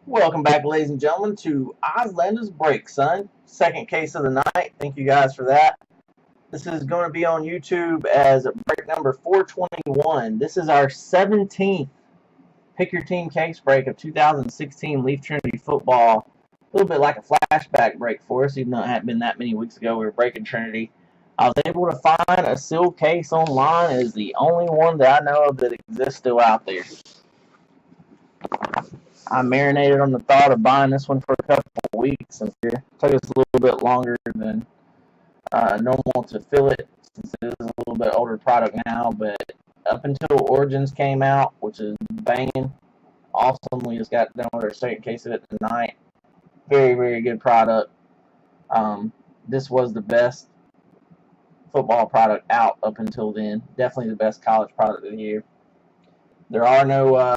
Welcome back, ladies and gentlemen, to Ozlander's Break, son. Second case of the night. Thank you guys for that. This is going to be on YouTube as break number 421. This is our 17th Pick Your Team case break of 2016 Leaf Trinity Football. A little bit like a flashback break for us, even though it hadn't been that many weeks ago we were breaking Trinity. I was able to find a sealed case online. It is the only one that I know of that exists still out there. I marinated on the thought of buying this one for a couple of weeks, and it took us a little bit longer than normal to fill it, since it is a little bit older product now. But up until Origins came out, which is banging awesome, we just got done with our second case of it tonight. Very, very good product. This was the best football product out up until then. Definitely the best college product of the year. There are no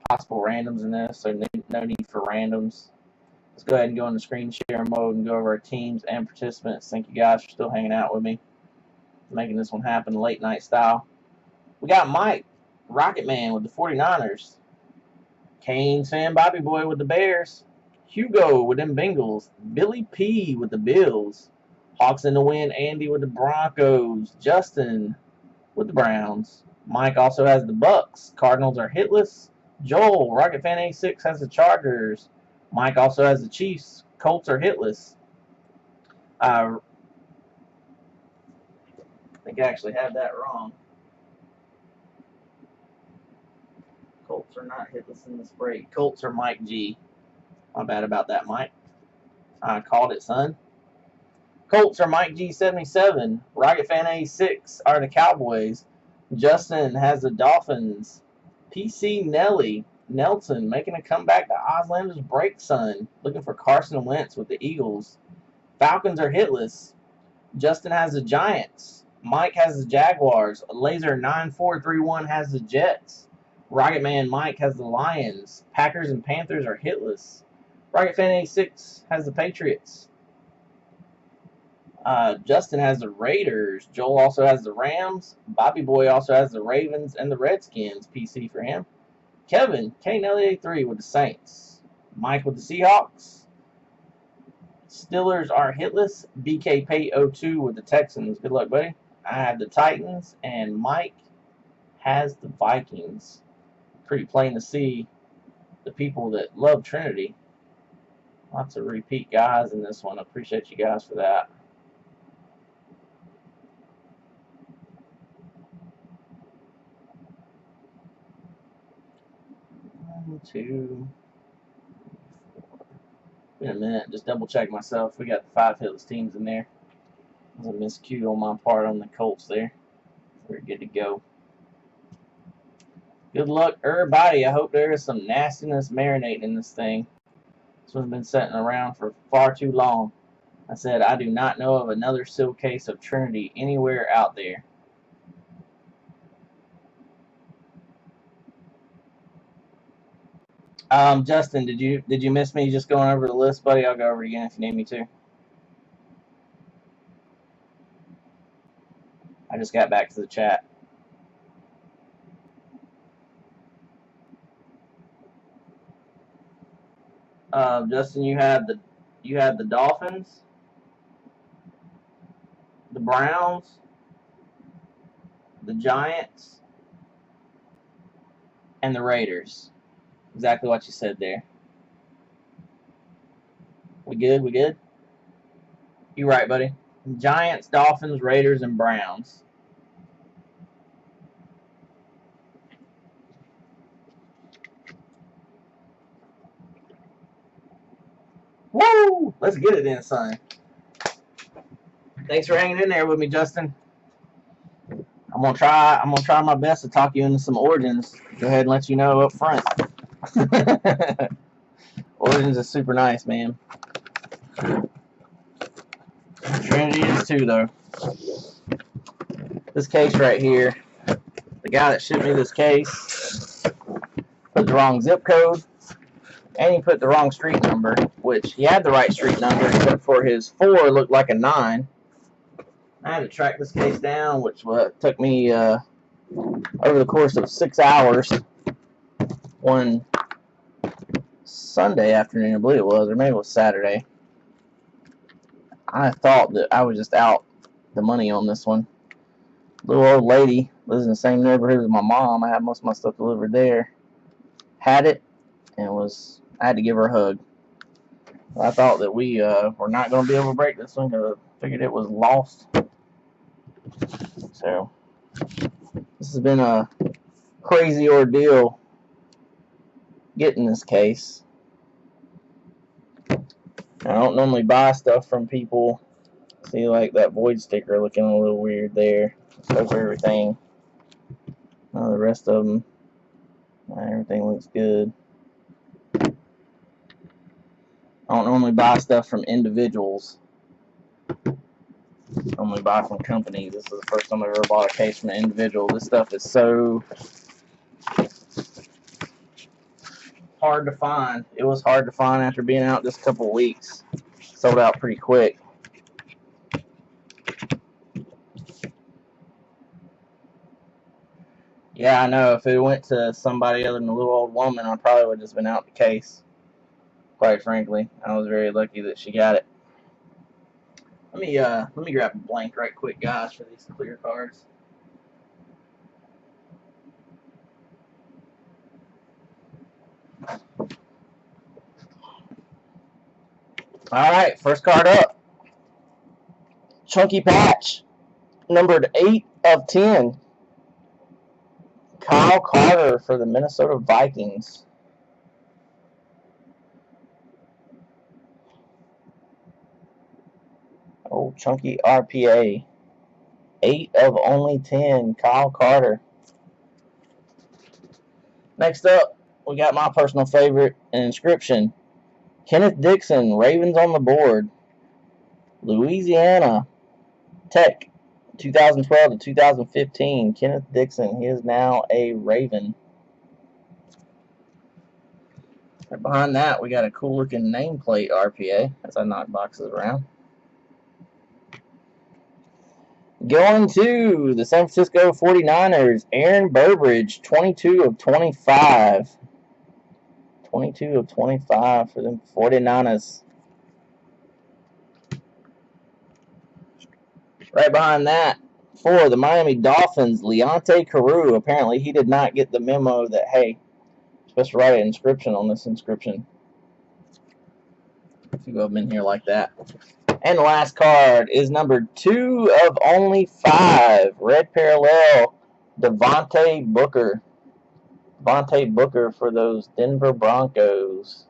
possible randoms in this, so no need for randoms. Let's go ahead and go into screen share mode and go over our teams and participants. Thank you guys for still hanging out with me, making this one happen late night style. We got Mike, Rocket Man with the 49ers, Canes fan Bobby Boy with the Bears, Hugo with them Bengals, Billy P with the Bills, Hawks in the win, Andy with the Broncos, Justin with the Browns. Mike also has the Bucks. Cardinals are hitless. Joel, Rocket Fan 86, has the Chargers. Mike also has the Chiefs. Colts are hitless. I think I actually had that wrong. Colts are not hitless in this break. Colts are Mike G. My bad about that, Mike. I called it, son. Colts are Mike G 77. Rocket Fan 86 are the Cowboys. Justin has the Dolphins. PC Nelson making a comeback to Ozlander's Break, son. Looking for Carson Wentz with the Eagles. Falcons are hitless. Justin has the Giants. Mike has the Jaguars. Laser 9431 has the Jets. Rocket Man Mike has the Lions. Packers and Panthers are hitless. Rocket Fan 86 has the Patriots. Justin has the Raiders. Joel also has the Rams. Bobby Boy also has the Ravens and the Redskins. PC for him. Kevin, K-Nelly83 with the Saints. Mike with the Seahawks. Steelers are hitless. BK Pay 02 with the Texans. Good luck, buddy. I have the Titans, and Mike has the Vikings. Pretty plain to see the people that love Trinity. Lots of repeat guys in this one. I appreciate you guys for that. Two, four. In a minute, just double check myself. We got the 5 hitless teams in there. There's a miscue on my part on the Colts there. We're good to go. Good luck, everybody. I hope there is some nastiness marinating in this thing. This one's been sitting around for far too long. I said I do not know of another sealed case of Trinity anywhere out there. Justin, did you miss me just going over the list, buddy? I'll go over it again if you need me to. I just got back to the chat. Justin, you had the Dolphins, the Browns, the Giants, and the Raiders. Exactly what you said there. We good? We good? You right, buddy. Giants, Dolphins, Raiders, and Browns. Woo! Let's get it in, son. Thanks for hanging in there with me, Justin. I'm gonna try my best to talk you into some Origins. Go ahead and let you know up front. Origins is super nice, man. Trinity is too, though. This case right here, the guy that shipped me this case put the wrong zip code, and he put the wrong street number, which he had the right street number, except for his 4 looked like a 9. I had to track this case down, which took me over the course of 6 hours. One Sunday afternoon, I believe it was, or maybe it was Saturday. I thought that I was just out the money on this one. Little old lady lives in the same neighborhood as my mom. I had most of my stuff delivered there. Had it, and I had to give her a hug. I thought that we were not going to be able to break this one because I figured it was lost. So this has been a crazy ordeal getting this case. I don't normally buy stuff from people. See, like that void sticker looking a little weird there. Goes for everything. The rest of them, everything looks good. I don't normally buy stuff from individuals. I normally buy from companies. This is the first time I've ever bought a case from an individual. This stuff is so hard to find. It was hard to find after being out just a couple of weeks. Sold out pretty quick. Yeah, I know. If it went to somebody other than a little old woman, I probably would have just been out the case. Quite frankly, I was very lucky that she got it. Let me grab a blank right quick, guys, for these clear cards. All right, first card up. Chunky patch, numbered 8 of 10. Kyle Carter for the Minnesota Vikings. Oh, chunky RPA. 8 of only 10. Kyle Carter. Next up, we got my personal favorite, an inscription. Kenneth Dixon, Ravens on the board. Louisiana Tech, 2012 to 2015. Kenneth Dixon, he is now a Raven. Right behind that, we got a cool looking nameplate RPA as I knock boxes around. Going to the San Francisco 49ers, Aaron Burbridge, 22 of 25. 22 of 25 for them 49ers. Right behind that, for the Miami Dolphins, Leonte Carew. Apparently, he did not get the memo that, hey, you're supposed to write an inscription on this inscription. A few of them in here like that. And the last card is number 2 of only 5. Red parallel, Devontae Booker. Devontae Booker for those Denver Broncos.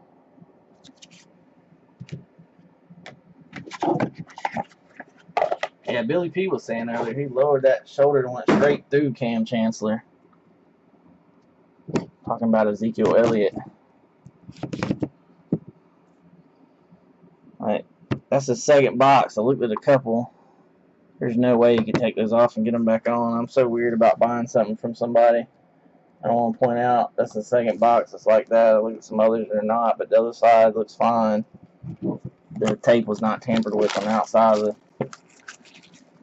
Yeah, Billy P was saying earlier, he lowered that shoulder and went straight through Cam Chancellor. Talking about Ezekiel Elliott. Alright, that's the second box. I looked at a couple. There's no way you can take those off and get them back on. I'm so weird about buying something from somebody. I want to point out that's the second box that's like that. I look at some others that are not, but the other side looks fine. The tape was not tampered with on the outside of the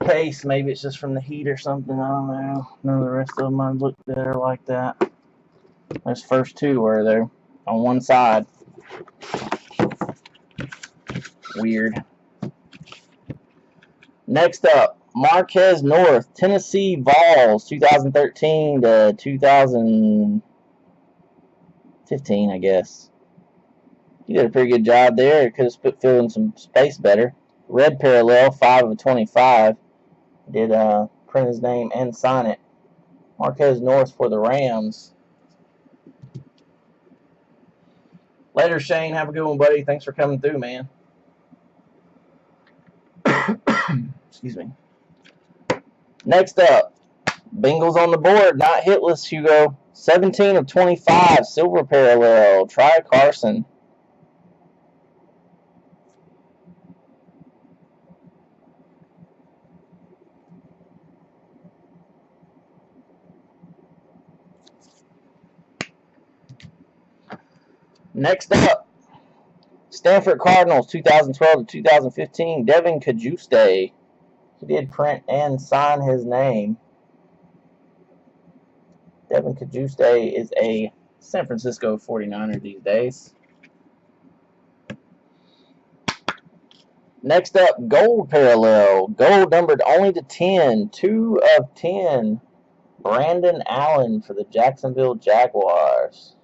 case. Maybe it's just from the heat or something. I don't know. None of the rest of them I looked at are like that. Those first two were there on one side. Weird. Next up, Marquez North, Tennessee Vols, 2013 to 2015, I guess. He did a pretty good job there. Could have filled in some space better. Red parallel, 5 of 25. Did print his name and sign it. Marquez North for the Rams. Later, Shane. Have a good one, buddy. Thanks for coming through, man. Excuse me. Next up, Bengals on the board, not hitless, Hugo. 17 of 25, silver parallel, Try Carson. Next up, Stanford Cardinals, 2012 to 2015, Devin Cajuste. He did print and sign his name. Devin Cajuste is a San Francisco 49er these days. Next up, gold parallel. Gold numbered only to 10. 2 of 10. Brandon Allen for the Jacksonville Jaguars.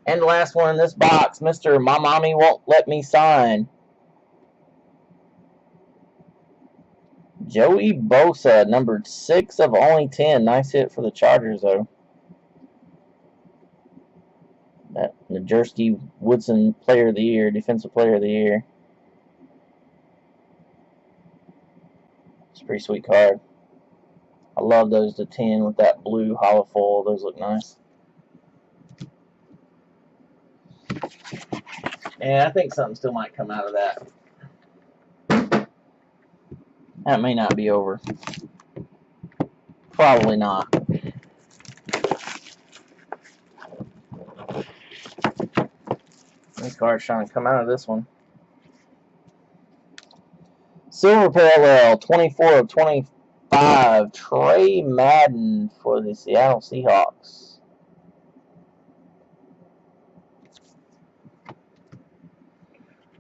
And the last one in this box, Mr. My Mommy Won't Let Me Sign. Joey Bosa, numbered 6 of only 10. Nice hit for the Chargers, though. That Najersky Woodson Player of the Year, Defensive Player of the Year. It's a pretty sweet card. I love those to 10 with that blue hollow foil. Those look nice. And I think something still might come out of that. That may not be over. Probably not. These cards trying to come out of this one. Silver parallel, 24 of 25. Trey Madden for the Seattle Seahawks.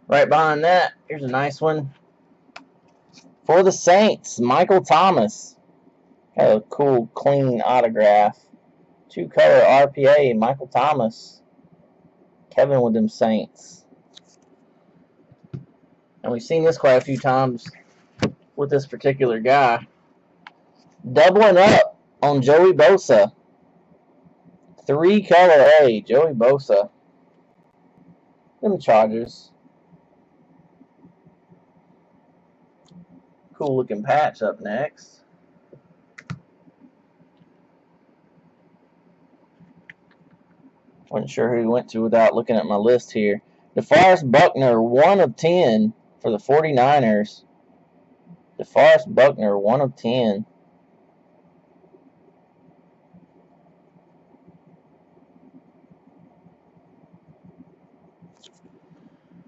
Right behind that, here's a nice one. For the Saints, Michael Thomas. Got a cool, clean autograph. 2-color RPA, Michael Thomas. Kevin with them Saints. And we've seen this quite a few times with this particular guy. Doubling up on Joey Bosa. 3-color A, Joey Bosa. Them Chargers. Cool looking patch up next. Wasn't sure who he went to without looking at my list here. DeForest Buckner, 1 of 10 for the 49ers. DeForest Buckner, 1 of 10.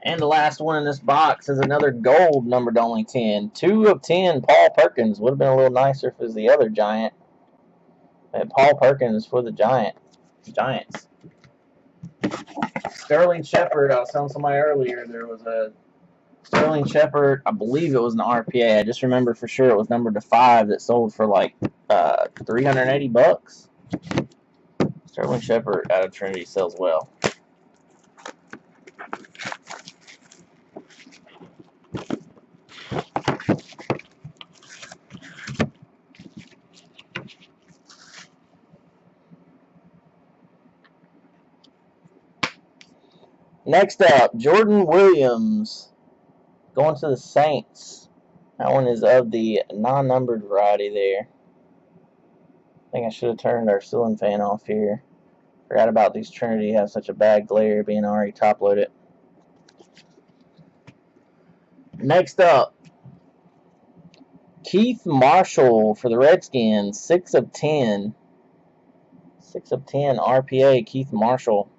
And the last one in this box is another gold numbered to only 10. 2 of 10, Paul Perkins. Would have been a little nicer if it was the other Giant. And Paul Perkins for the Giants. Sterling Shepard, I was telling somebody earlier, there was a Sterling Shepard, I believe it was an RPA. I just remember for sure it was numbered to 5 that sold for like $380. Sterling Shepard out of Trinity sells well. Next up, Jordan Williams going to the Saints. That one is of the non-numbered variety there. I think I should have turned our ceiling fan off here. Forgot about these Trinity have such a bad glare being already top-loaded. Next up, Keith Marshall for the Redskins. 6 of 10. 6 of 10 RPA, Keith Marshall.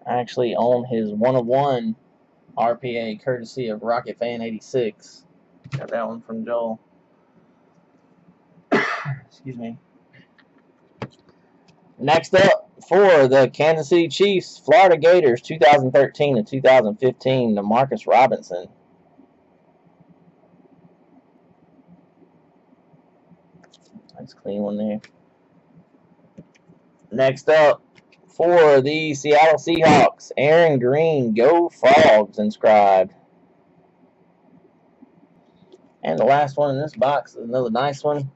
I actually own his 1 of 1 RPA courtesy of Rocket Fan 86. Got that one from Joel. Excuse me. Next up for the Kansas City Chiefs, Florida Gators, 2013 to 2015, DeMarcus Robinson. Nice clean one there. Next up for the Seattle Seahawks, Aaron Green, Go Frogs inscribed. And the last one in this box is another nice one.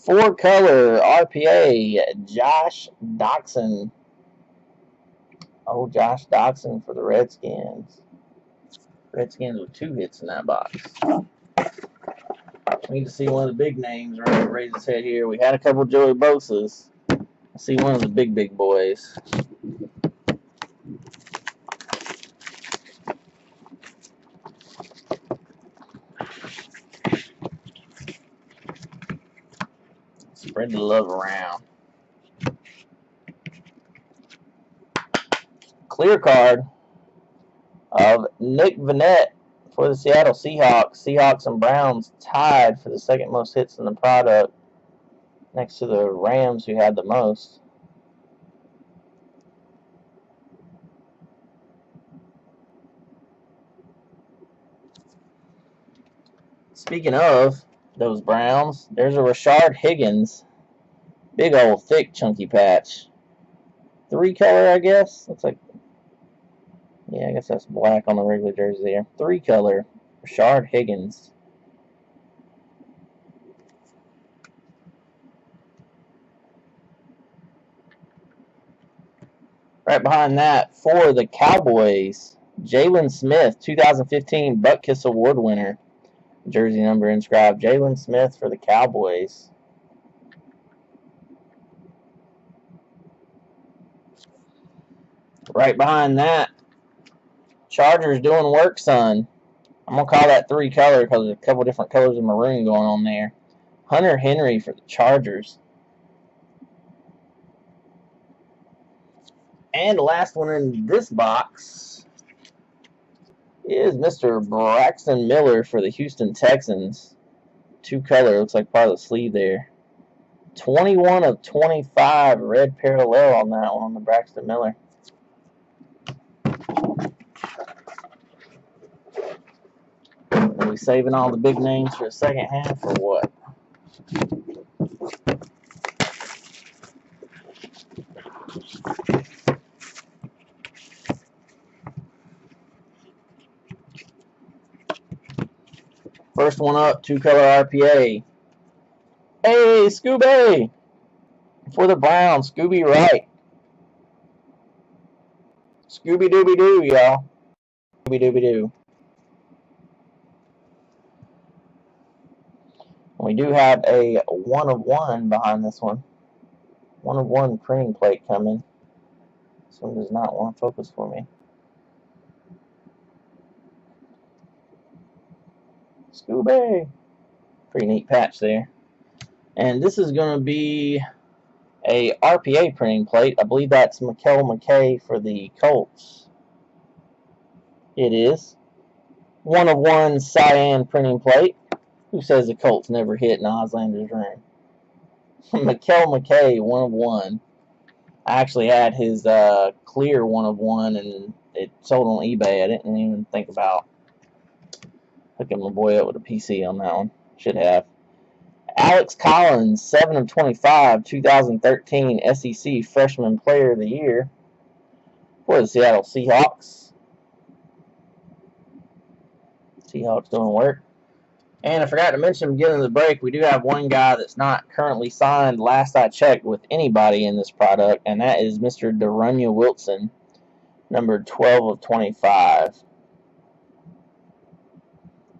4-color RPA, Josh Doxson. Oh, Josh Doxson for the Redskins. Redskins with 2 hits in that box. We need to see one of the big names raise his head here. We had a couple of Joey Bosas. Let's see one of the big boys. Spread the love around. Clear card of Nick Vannett for the Seattle Seahawks. Seahawks and Browns tied for the second most hits in the product, next to the Rams, who had the most. Speaking of those Browns, there's a Rashard Higgins. Big old thick chunky patch. 3-color, I guess. Looks like, yeah, I guess that's black on the regular jersey there. 3-color. Rashard Higgins. Right behind that, for the Cowboys, Jalen Smith, 2015 Buck Kiss Award winner. Jersey number inscribed. Jalen Smith for the Cowboys. Right behind that, Chargers doing work, son. I'm going to call that 3-color because there's a couple different colors of maroon going on there. Hunter Henry for the Chargers. And the last one in this box is Mr. Braxton Miller for the Houston Texans. 2-color, looks like part of the sleeve there. 21 of 25, red parallel on that one on the Braxton Miller. Are we saving all the big names for the second half or what? First one up, 2-color RPA. Hey, Scooby! For the Browns, Scooby Wright. Scooby-Dooby-Doo, y'all. Scooby-Dooby-Doo. We do have a 1 of 1 behind this one. 1 of 1 printing plate coming. This one does not want to focus for me. Scooby! Pretty neat patch there. And this is going to be a RPA printing plate. I believe that's Mikael McKay for the Colts. It is. 1 of 1 cyan printing plate. Who says the Colts never hit in Oslander's room? Mikael McKay, 1 of 1. I actually had his clear 1 of 1, and it sold on eBay. I didn't even think about hooking my boy up with a PC on that one. Should have. Alex Collins, 7 of 25, 2013 SEC Freshman Player of the Year for the Seattle Seahawks. Seahawks doing work. And I forgot to mention at the beginning of the break, we do have one guy that's not currently signed, last I checked, with anybody in this product, and that is Mr. Darunya Wilson, number 12 of 25.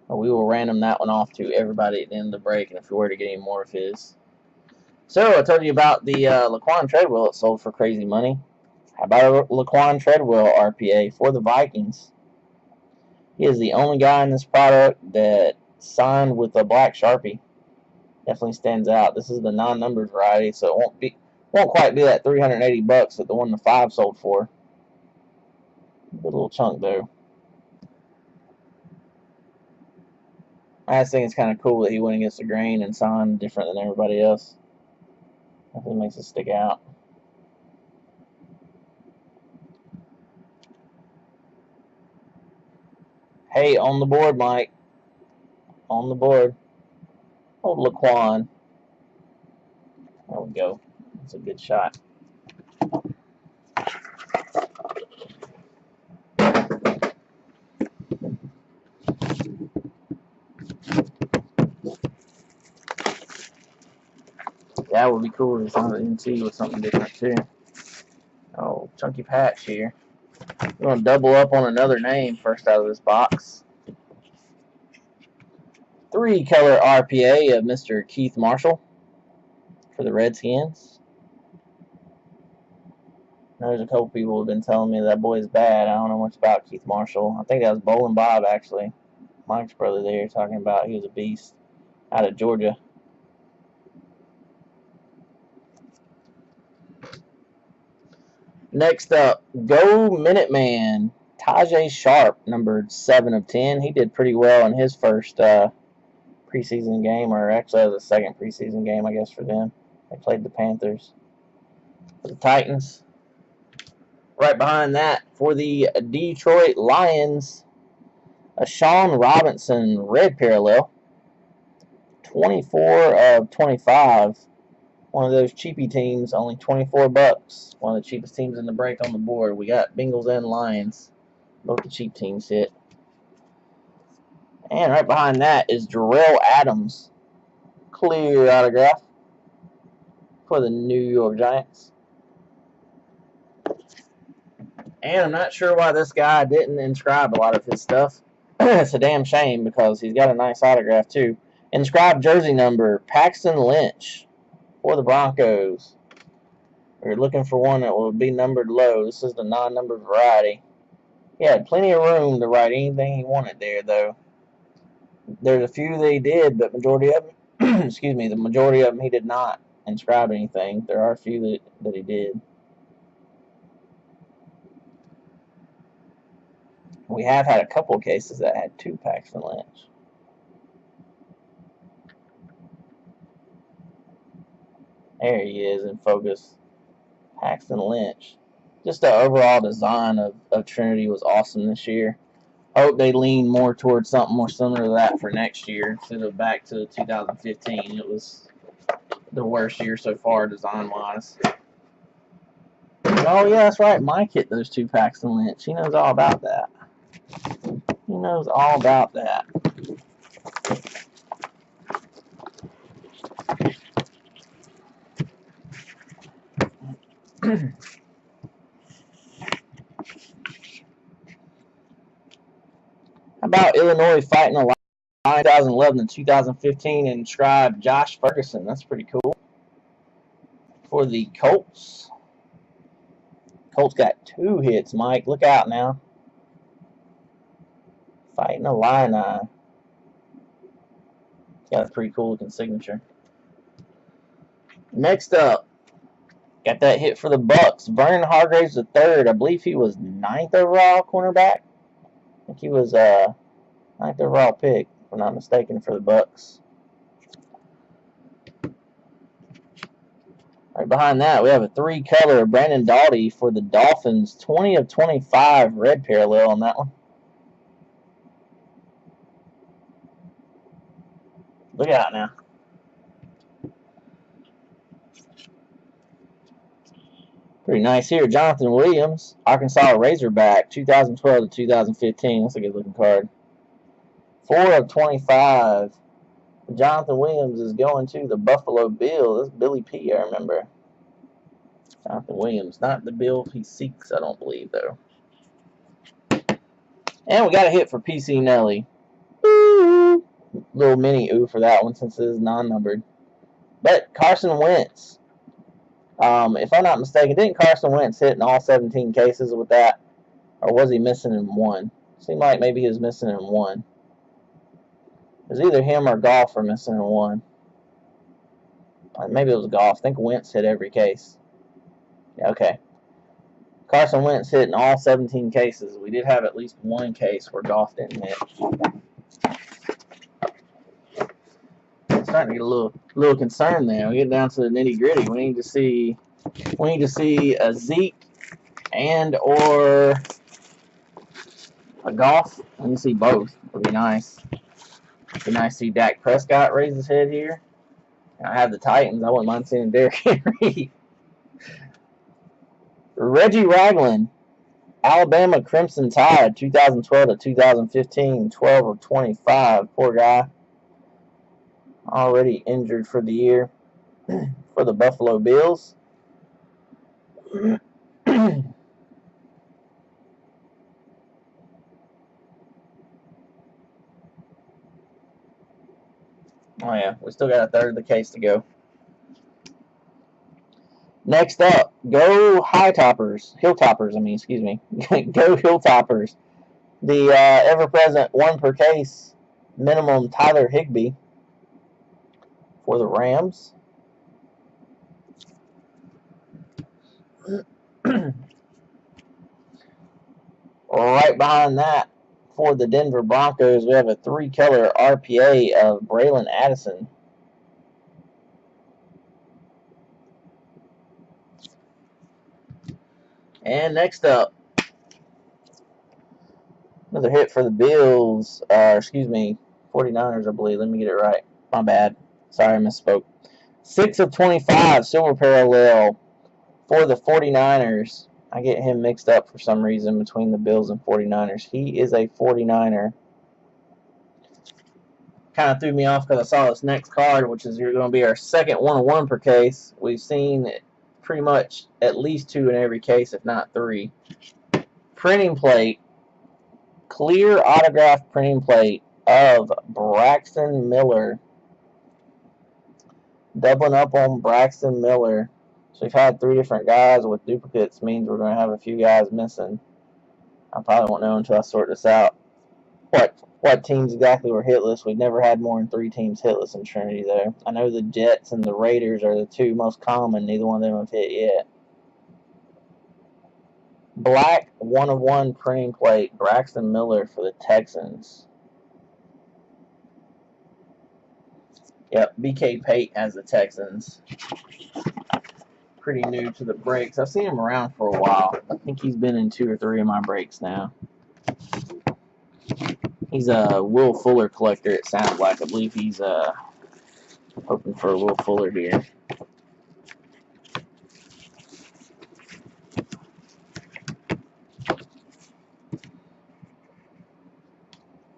We will random that one off to everybody at the end of the break, and if we were to get any more of his. So, I told you about the Laquan Treadwell that sold for crazy money. How about a Laquan Treadwell RPA for the Vikings? He is the only guy in this product that signed with a black Sharpie. Definitely stands out. This is the non-numbered variety, so it won't quite be that $380 that the 1 to 5 sold for. Good little chunk though. I just think it's kind of cool that he went against the grain and signed different than everybody else. Definitely makes it stick out. Hey, on the board, Mike. On the board. Old Laquan. There we go. That's a good shot. That would be cool if it's on the NT with something different too. Oh, chunky patch here. We're going to double up on another name first out of this box. 3-color RPA of Mr. Keith Marshall for the Redskins. There's a couple people who have been telling me that boy's bad. I don't know much about Keith Marshall. I think that was Bowling Bob, actually. Mike's brother there, talking about he was a beast out of Georgia. Next up, Go Minuteman. Tajay Sharp, numbered 7 of 10. He did pretty well in his first preseason game, or actually that was the second preseason game, I guess, for them. They played the Panthers. For the Titans. Right behind that, for the Detroit Lions, a Sean Robinson red parallel. 24 of 25. One of those cheapy teams, only 24 bucks. One of the cheapest teams in the break on the board. We got Bengals and Lions. Both the cheap teams hit. And right behind that is Jarrell Adams. Clear autograph for the New York Giants. And I'm not sure why this guy didn't inscribe a lot of his stuff. It's a damn shame because he's got a nice autograph too. Inscribed jersey number, Paxton Lynch for the Broncos. We're looking for one that will be numbered low. This is the non-numbered variety. He had plenty of room to write anything he wanted there, though. There's a few that he did, but majority of them, excuse me, the majority of them he did not inscribe anything. There are a few that he did. We have had a couple of cases that had 2 Paxton Lynch. There he is in focus. Paxton Lynch. Just the overall design of Trinity was awesome this year. I hope they lean more towards something more similar to that for next year instead of back to 2015. It was the worst year so far design-wise. Oh, yeah, that's right. Mike hit those 2 Paxton Lynch. He knows all about that. He knows all about that. How about Illinois fighting a line 2011 to 2015 and inscribed Josh Ferguson? That's pretty cool. For the Colts. Colts got 2 hits, Mike. Look out now. Fighting Illini. Got a pretty cool looking signature. Next up, got that hit for the Bucks. Vernon Hargreaves III. I believe he was 9th overall cornerback. I think he was 9th overall pick, if I'm not mistaken, for the Bucks. Right behind that, we have a 3-color Brandon Doughty for the Dolphins. 20 of 25 red parallel on that one. Look out now. Pretty nice here. Jonathan Williams, Arkansas Razorback, 2012 to 2015. That's a good looking card. 4 of 25. Jonathan Williams is going to the Buffalo Bills. That's Billy P, I remember. Jonathan Williams, not the Bill he seeks, I don't believe, though. And we got a hit for PC Nelly. Ooh. Little mini ooh for that one since it is non-numbered. But Carson Wentz. If I'm not mistaken, didn't Carson Wentz hit in all 17 cases with that? Or was he missing in one? Seemed like maybe he was missing in one. It was either him or Goff were missing in one. Maybe it was Goff. I think Wentz hit every case. Yeah, okay. Carson Wentz hit in all 17 cases. We did have at least one case where Goff didn't hit. Starting to get a little concerned there. We get down to the nitty gritty. We need to see a Zeke and or a Goff. We need to see both. Would be nice. It'd be nice to see Dak Prescott raise his head here. I have the Titans. I wouldn't mind seeing Derrick Henry. Reggie Ragland, Alabama Crimson Tide, 2012 to 2015, 12 of 25. Poor guy. Already injured for the year for the Buffalo Bills. Oh, yeah. We still got a third of the case to go. Next up, go Hilltoppers, excuse me. Go Hilltoppers. The ever-present 1 per case minimum Tyler Higbee for the Rams. Right behind that, for the Denver Broncos, we have a 3-color RPA of Braylon Addison. And next up, another hit for the Bills, 49ers, I believe. Let me get it right. My bad. Sorry, I misspoke. 6 of 25 silver parallel for the 49ers. I get him mixed up for some reason between the Bills and 49ers. He is a 49er. Kind of threw me off because I saw this next card, which is going to be our second 1-of-1 per case. We've seen pretty much at least 2 in every case, if not 3. Printing plate. Clear autograph printing plate of Braxton Miller. Doubling up on Braxton Miller. So we've had 3 different guys with duplicates, means we're going to have a few guys missing. I probably won't know until I sort this out. What teams exactly were hitless? We've never had more than 3 teams hitless in Trinity, though. I know the Jets and the Raiders are the 2 most common. Neither one of them have hit yet. Black 1-of-1 printing plate, Braxton Miller for the Texans. Yep, BK Pate has the Texans. Pretty new to the breaks. I've seen him around for a while. I think he's been in 2 or 3 of my breaks now. He's a Will Fuller collector, it sounds like. I believe he's hoping for a Will Fuller here.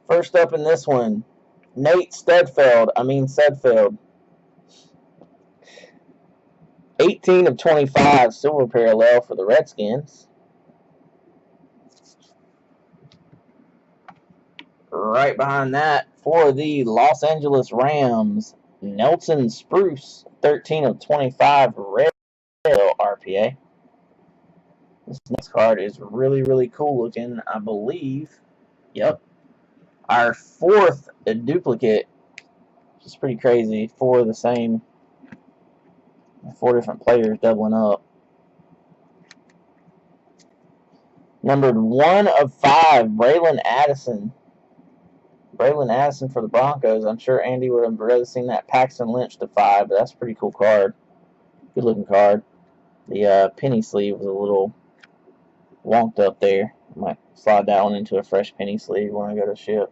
First up in this one, Nate Sedfeld. 18 of 25 silver parallel for the Redskins. Right behind that, for the Los Angeles Rams, Nelson Spruce. 13 of 25 red RPA. This next card is really, really cool looking, I believe. Yep. Our 4th duplicate, which is pretty crazy, for the same 4 different players doubling up. Numbered 1 of 5, Braylon Addison. Braylon Addison for the Broncos. I'm sure Andy would have rather seen that Paxton Lynch to 5, but that's a pretty cool card. Good looking card. The penny sleeve was a little wonked up there. Might slide that one into a fresh penny sleeve when I go to ship.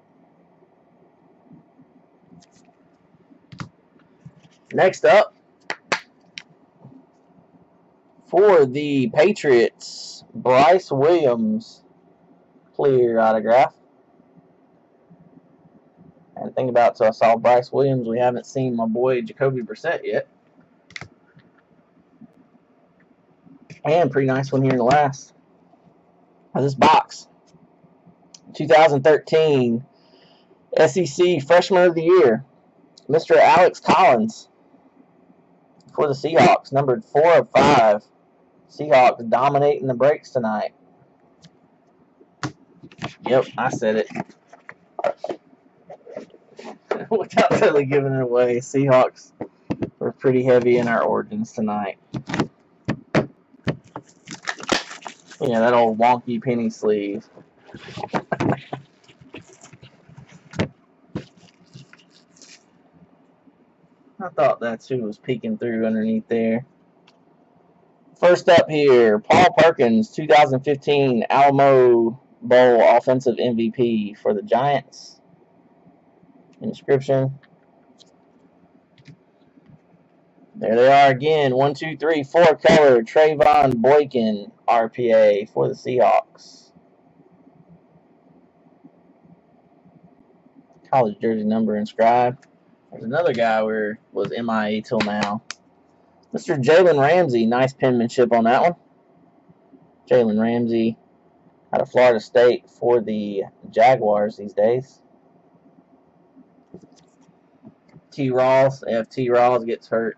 Next up, for the Patriots, Bryce Williams, clear autograph. And think about it, so I saw Bryce Williams. We haven't seen my boy Jacoby Brissett yet. And pretty nice one here in the last of this box. 2013 SEC Freshman of the Year, Mr. Alex Collins for the Seahawks. Numbered 4 of 5. Seahawks dominating the breaks tonight. Yep, I said it. Without totally giving it away, Seahawks were pretty heavy in our origins tonight. Yeah, that old wonky penny sleeve. I thought that's who was peeking through underneath there. First up here, Paul Perkins, 2015 Alamo Bowl Offensive MVP for the Giants. Inscription. There they are again. 1, 2, 3, 4 color. Trayvon Boykin RPA for the Seahawks. College jersey number inscribed. There's another guy who was MIA till now. Mr. Jalen Ramsey. Nice penmanship on that one. Jalen Ramsey out of Florida State for the Jaguars these days. T. Ross. If T. Ross gets hurt,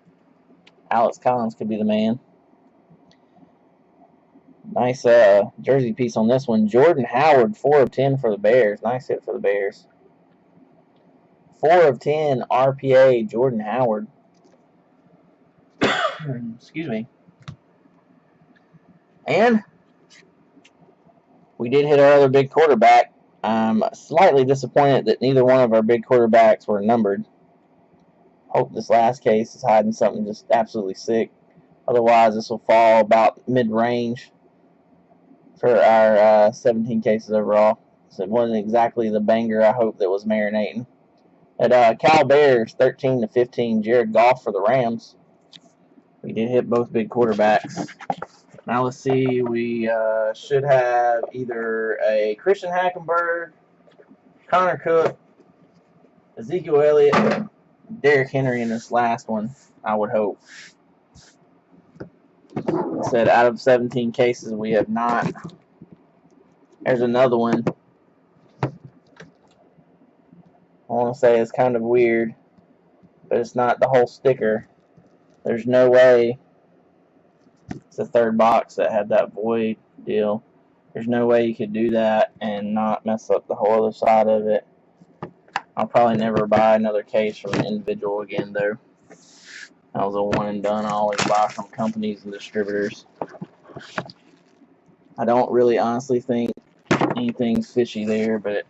Alex Collins could be the man. Nice jersey piece on this one. Jordan Howard, 4 of 10 for the Bears. Nice hit for the Bears. 4 of 10 RPA, Jordan Howard. Excuse me. And we did hit our other big quarterback. I'm slightly disappointed that neither one of our big quarterbacks were numbered. Hope this last case is hiding something just absolutely sick. Otherwise, this will fall about mid-range for our 17 cases overall. So it wasn't exactly the banger I hoped that was marinating. At Cal Bears, 13-15, Jared Goff for the Rams. We did hit both big quarterbacks. Now let's see. We should have either a Christian Hackenberg, Connor Cook, Ezekiel Elliott, Derrick Henry in this last one, I would hope. I said out of 17 cases, we have not. There's another one. I want to say it's kind of weird, but it's not the whole sticker. There's no way. It's the third box that had that void deal. There's no way you could do that and not mess up the whole other side of it. I'll probably never buy another case from an individual again, though. That was a one and done. I always buy from companies and distributors. I don't really honestly think anything's fishy there, but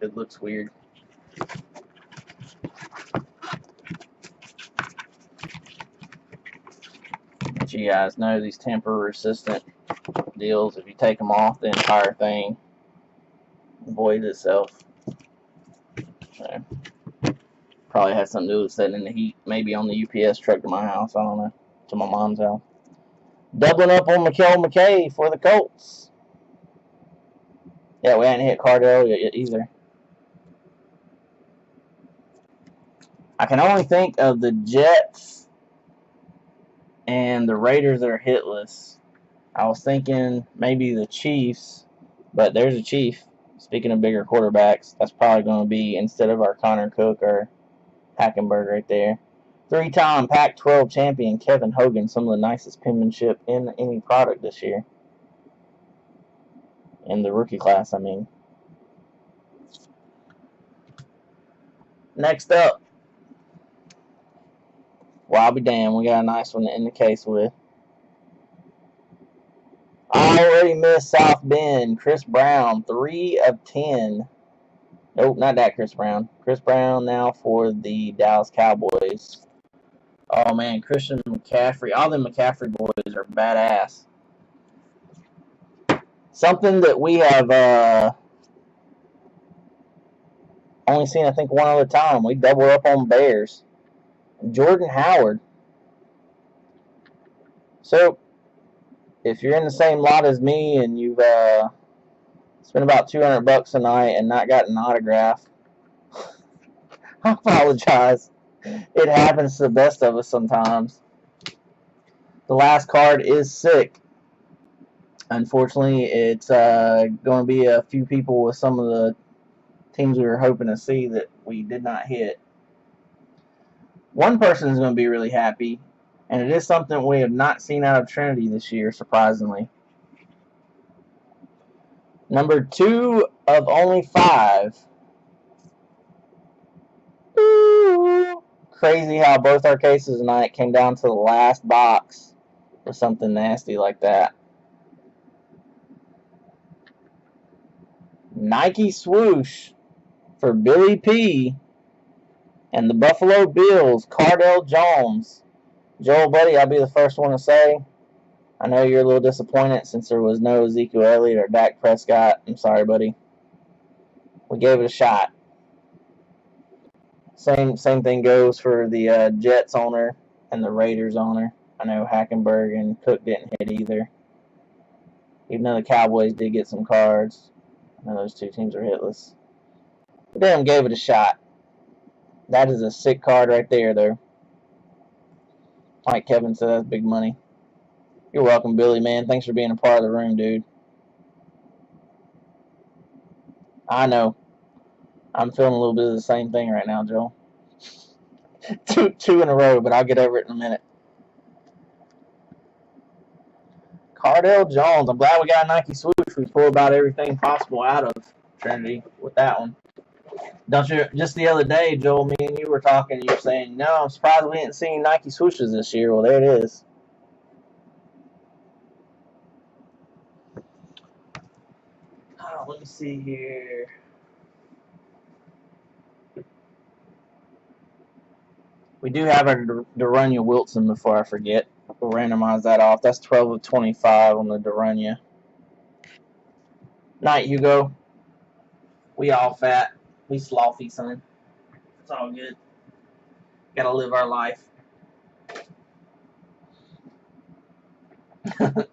it looks weird. But you guys know these tamper-resistant deals, if you take them off, the entire thing voids itself. So, probably has something to do with sitting in the heat. Maybe on the UPS truck to my house. I don't know. To my mom's house. Doubling up on Mikael McKay for the Colts. Yeah, we hadn't hit Cardell yet either. I can only think of the Jets and the Raiders that are hitless. I was thinking maybe the Chiefs, but there's a Chief. Speaking of bigger quarterbacks, that's probably going to be, instead of our Connor Cook or Hackenberg right there. 3-time Pac-12 champion Kevin Hogan, some of the nicest penmanship in any product this year. In the rookie class, I mean. Next up. Well, I'll be damned. We got a nice one to end the case with. Already missed South Bend. Chris Brown, 3 of 10. Nope, not that Chris Brown. Chris Brown now for the Dallas Cowboys. Oh, man, Christian McCaffrey. All the McCaffrey boys are badass. Something that we have only seen, I think, one other time. We doubled up on Bears. Jordan Howard. So, if you're in the same lot as me and you've spent about $200 a night and not gotten an autograph, I apologize. It happens to the best of us sometimes. The last card is sick. Unfortunately, it's going to be a few people with some of the teams we were hoping to see that we did not hit. One person is going to be really happy, and it is something we have not seen out of Trinity this year, surprisingly. Number 2 of only 5. Ooh. Crazy how both our cases tonight came down to the last box for something nasty like that. Nike swoosh for Billy P. And the Buffalo Bills, Cardell Jones. Joel, buddy, I'll be the first one to say, I know you're a little disappointed since there was no Ezekiel Elliott or Dak Prescott. I'm sorry, buddy. We gave it a shot. Same thing goes for the Jets owner and the Raiders owner. I know Hackenberg and Cook didn't hit either. Even though the Cowboys did get some cards. I know those two teams are hitless. But damn, gave it a shot. That is a sick card right there, though. Like Kevin said, that's big money. You're welcome, Billy, man. Thanks for being a part of the room, dude. I know. I'm feeling a little bit of the same thing right now, Joel. two in a row, but I'll get over it in a minute. Cardell Jones. I'm glad we got a Nike swoosh. We pulled about everything possible out of Trinity with that one. Don't you? Just the other day, Joel, me and you were talking. You were saying, "No, I'm surprised we didn't see any Nike swooshes this year." Well, there it is. Oh, let me see here. We do have our Darunya Wilson before I forget. We'll randomize that off. That's 12 of 25 on the Darunya. Night, Hugo. We all fat. We slothy, son. It's all good. Gotta live our life. I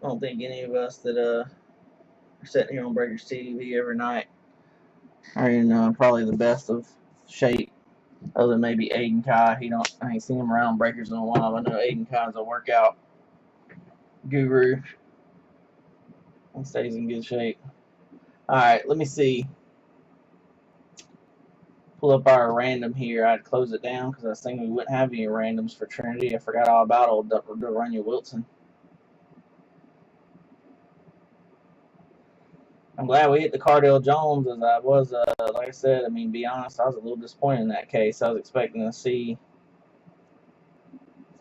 don't think any of us that are sitting here on Breakers TV every night are in probably the best of shape, other than maybe Aiden Kai. I ain't seen him around Breakers in a while. I know Aiden Kai's a workout guru. He stays in good shape. All right, let me see. Pull up our random here. I'd close it down because I was thinking we wouldn't have any randoms for Trinity. I forgot all about old Durania Wilson. I'm glad we hit the Cardell Jones, as I was, like I said, I mean, be honest, I was a little disappointed in that case. I was expecting to see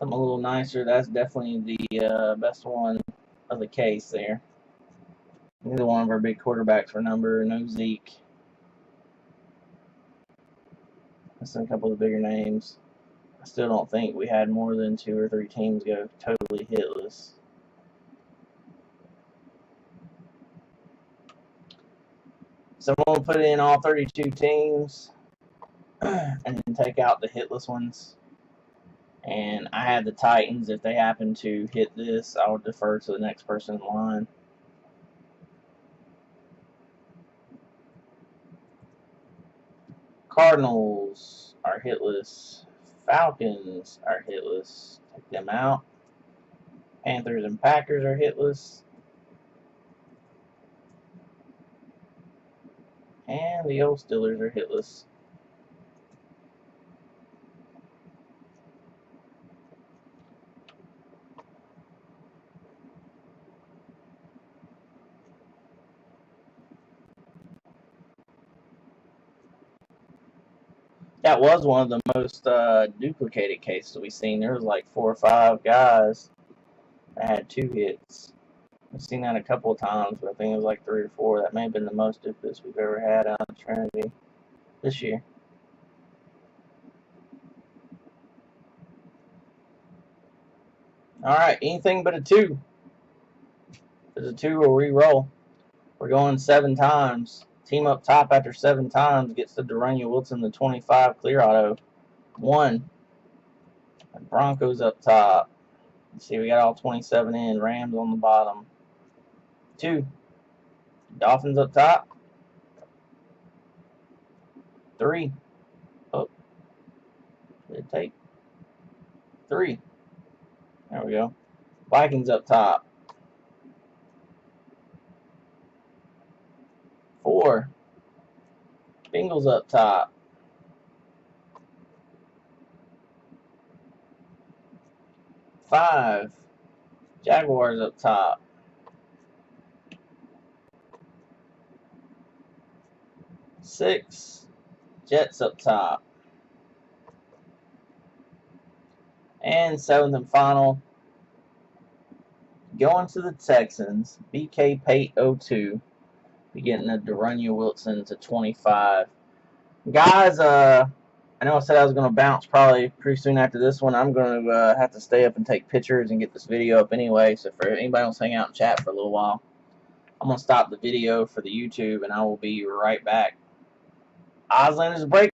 something a little nicer. That's definitely the best one of the case there. Neither one of our big quarterbacks were number. No Zeke. That's a couple of the bigger names. I still don't think we had more than 2 or 3 teams go totally hitless. So I'm going to put in all 32 teams and then take out the hitless ones. And I had the Titans. If they happen to hit this, I would defer to the next person in line. Cardinals are hitless. Falcons are hitless. Take them out. Panthers and Packers are hitless. And the old Steelers are hitless. That was one of the most duplicated cases we've seen. There was like 4 or 5 guys that had 2 hits. We've seen that a couple of times, but I think it was like 3 or 4. That may have been the most duplicates we've ever had out of Trinity this year. Alright, anything but a 2. If it's a 2, we'll re-roll. We're going 7 times. Team up top after 7 times gets the Durania Wilson, the 25 clear auto. 1. Broncos up top. Let's see, we got all 27 in. Rams on the bottom. 2. Dolphins up top. 3. Oh. Did take 3. There we go. Vikings up top. 4. Bengals up top. 5. Jaguars up top. 6. Jets up top. And 7th and final, going to the Texans, BK Pate 02. Be getting a Durania Wilson to 25. Guys, I know I said I was going to bounce probably pretty soon after this one. I'm going to have to stay up and take pictures and get this video up anyway. So for anybody who wants to hang out and chat for a little while, I'm going to stop the video for the YouTube and I will be right back. Islanders break.